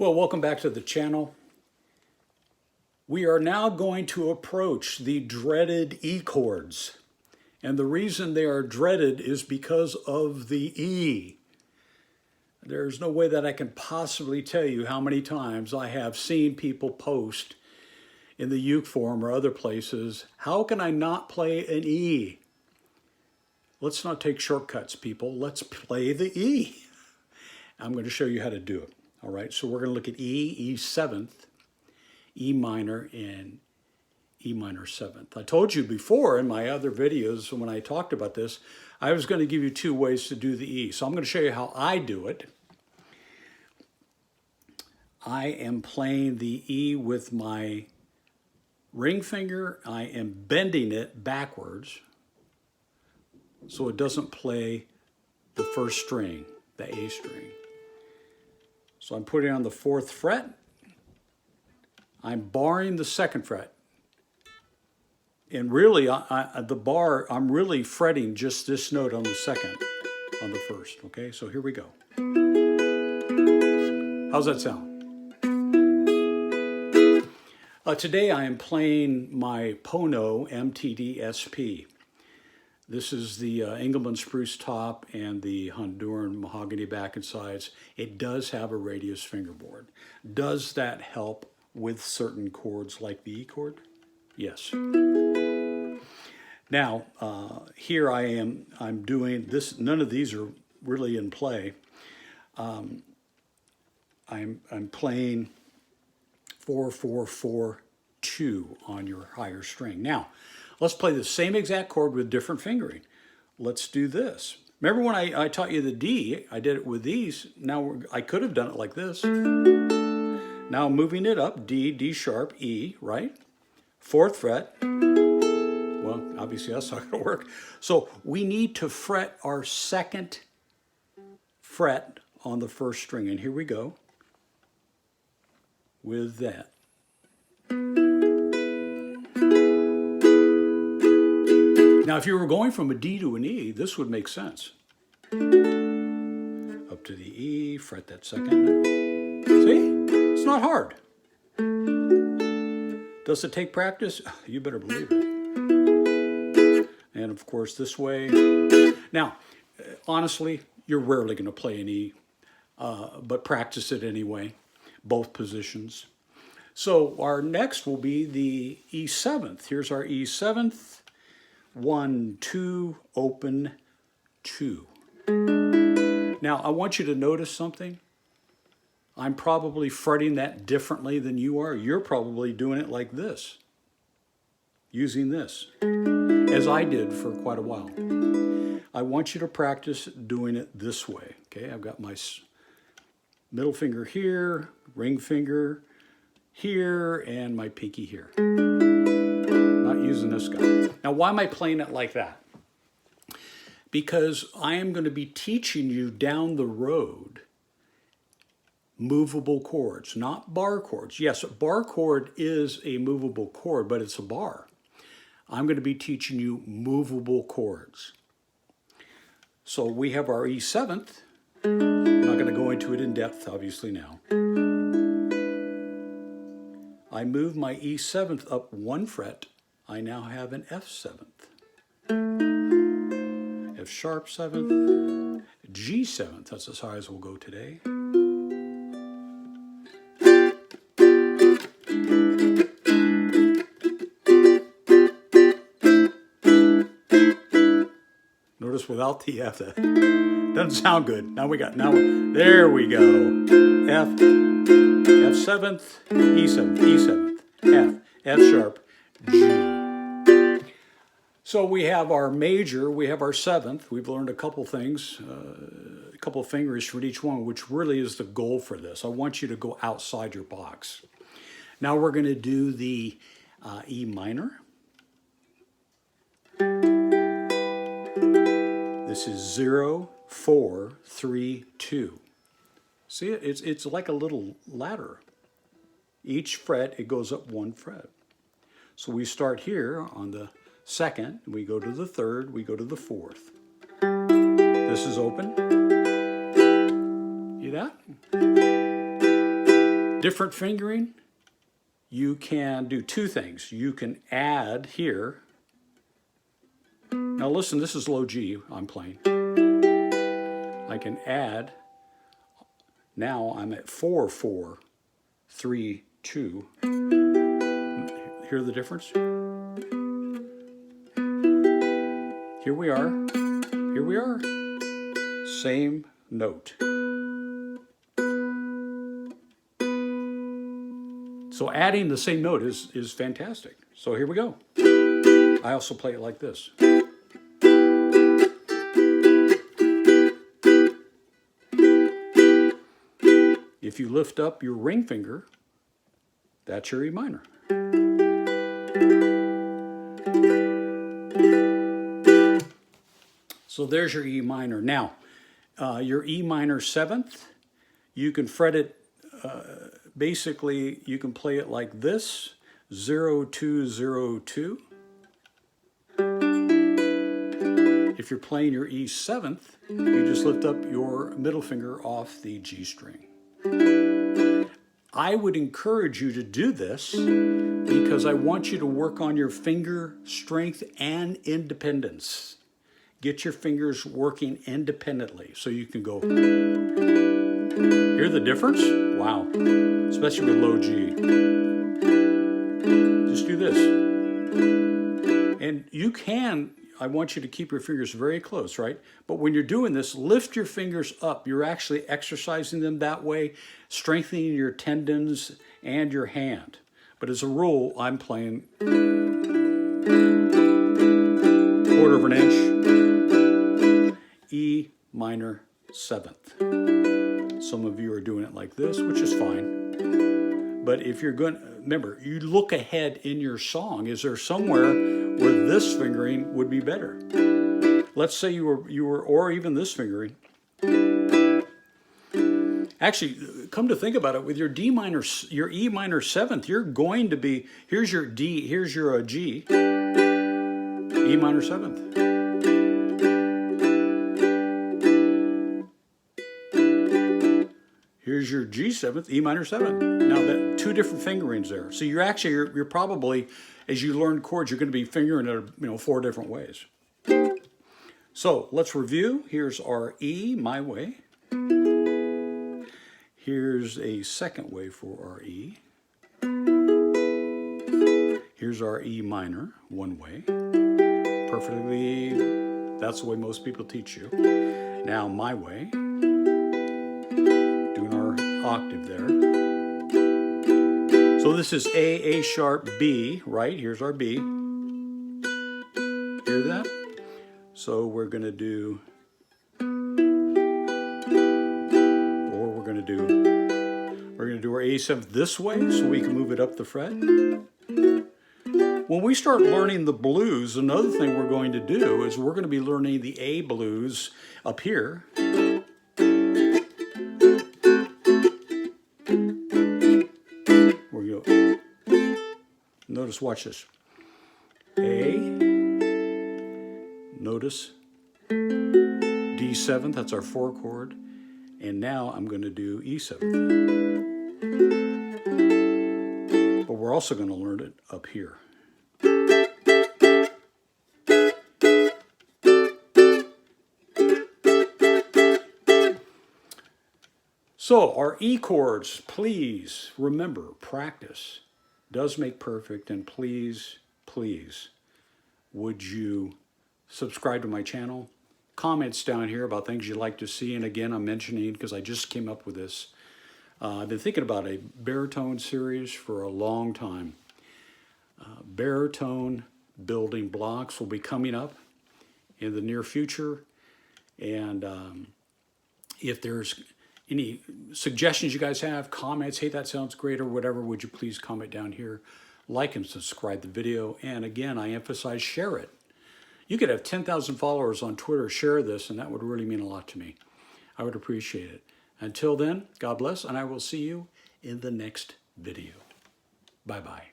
Well, welcome back to the channel. We are now going to approach the dreaded E chords. And the reason they are dreaded is because of the E. There's no way that I can possibly tell you how many times I have seen people post in the uke forum or other places, how can I not play an E? Let's not take shortcuts, people. Let's play the E. I'm going to show you how to do it. All right, so we're going to look at E 7th, E minor, and E minor 7th. I told you before in my other videos when I talked about this, I was going to give you two ways to do the E. So I'm going to show you how I do it. I am playing the E with my ring finger. I am bending it backwards so it doesn't play the first string, the A string. So I'm putting it on the 4th fret. I'm barring the 2nd fret. And really, I'm really fretting just this note on the 2nd, on the 1st, okay? So here we go. How's that sound? Today I am playing my Pono MTD SP. This is the Engelmann spruce top and the Honduran mahogany back and sides. It does have a radius fingerboard. Does that help with certain chords like the E chord? Yes. Now, here I'm doing this. None of these are really in play. I'm playing 4-4-4-2 on your higher string. Now, let's play the same exact chord with different fingering. Let's do this. Remember when I taught you the D, I did it with these. Now I could have done it like this. Now I'm moving it up, D, D sharp, E, right? 4th fret. Well, obviously that's not gonna work. So we need to fret our 2nd fret on the 1st string. And here we go with that. Now, if you were going from a D to an E, this would make sense. Up to the E, fret that 2nd. See? It's not hard. Does it take practice? You better believe it. And of course, this way. Now, honestly, you're rarely going to play an E, but practice it anyway, both positions. So our next will be the E 7th. Here's our E 7th. 1, 2, open, 2. Now, I want you to notice something. I'm probably fretting that differently than you are. You're probably doing it like this, using this, as I did for quite a while. I want you to practice doing it this way, okay? I've got my middle finger here, ring finger here, and my pinky here. Not using this guy. Now, why am I playing it like that? Because I am going to be teaching you down the road movable chords, not bar chords. Yes, a bar chord is a movable chord, but it's a bar. I'm going to be teaching you movable chords. So we have our E 7th. I'm not going to go into it in depth, obviously, now. I move my E 7th up 1 fret. I now have an F 7th, F sharp 7th, G 7th, that's as high as we'll go today. Notice without the F, that doesn't sound good. Now there we go. F 7th, E 7th, E 7th, F sharp, G. So we have our major, we have our 7th. We've learned a couple things, a couple fingers for each one, which really is the goal for this. I want you to go outside your box. Now we're going to do the E minor. This is 0, 4, 3, 2. See it? It's like a little ladder. Each fret, it goes up 1 fret. So we start here on the 2nd, we go to the 3rd, we go to the 4th. This is open. See that? Different fingering, you can do two things. You can add here. Now listen, this is low G I'm playing. I can add. Now I'm at 4, 4, 3, 2. Hear the difference? Here we are. Here we are. Same note. So adding the same note is fantastic. So here we go. I also play it like this. If you lift up your ring finger, that's your E minor. So there's your E minor. Now, your E minor 7th, you can fret it, basically you can play it like this, 0, 2, 0, 2. If you're playing your E 7th, you just lift up your middle finger off the G string. I would encourage you to do this because I want you to work on your finger strength and independence. Get your fingers working independently so you can go. Hear the difference? Wow. Especially with low G. Just do this. And you can, I want you to keep your fingers very close, right? But when you're doing this, lift your fingers up. You're actually exercising them that way, strengthening your tendons and your hand. But as a rule, I'm playing 1/4 of an inch, E minor 7th. Some of you are doing it like this, which is fine. But if you're going, remember, you look ahead in your song. Is there somewhere where this fingering would be better? Let's say you were, or even this fingering. Actually, come to think about it, with your D minor, your E minor 7th, you're going to be, here's your D, here's your G, E minor 7th. Here's your G7th, E minor 7th. Now that 2 different fingerings there. So you're actually, you're probably, as you learn chords, you're going to be fingering it, 4 different ways. So let's review. Here's our E, my way. Here's a second way for our E. Here's our E minor, one way. Perfectly, that's the way most people teach you. Now my way. Octave there. So this is A sharp, B, right? Here's our B. Hear that? So we're going to do, we're going to do our A7 this way so we can move it up the fret. When we start learning the blues, another thing we're going to do is we're going to be learning the A blues up here. Notice, watch this. A, notice D7, that's our 4 chord, and now I'm going to do E7. But we're also going to learn it up here. So our E chords, please remember, practice does make perfect, and please, please, would you subscribe to my channel? Comments down here about things you'd like to see, and again, I'm mentioning, because I just came up with this, I've been thinking about a baritone series for a long time. Baritone building blocks will be coming up in the near future, and if there's any suggestions you guys have, comments, hey, that sounds great, or whatever, would you please comment down here, like and subscribe the video, and again, I emphasize, share it. You could have 10,000 followers on Twitter, share this, and that would really mean a lot to me. I would appreciate it. Until then, God bless, and I will see you in the next video. Bye-bye.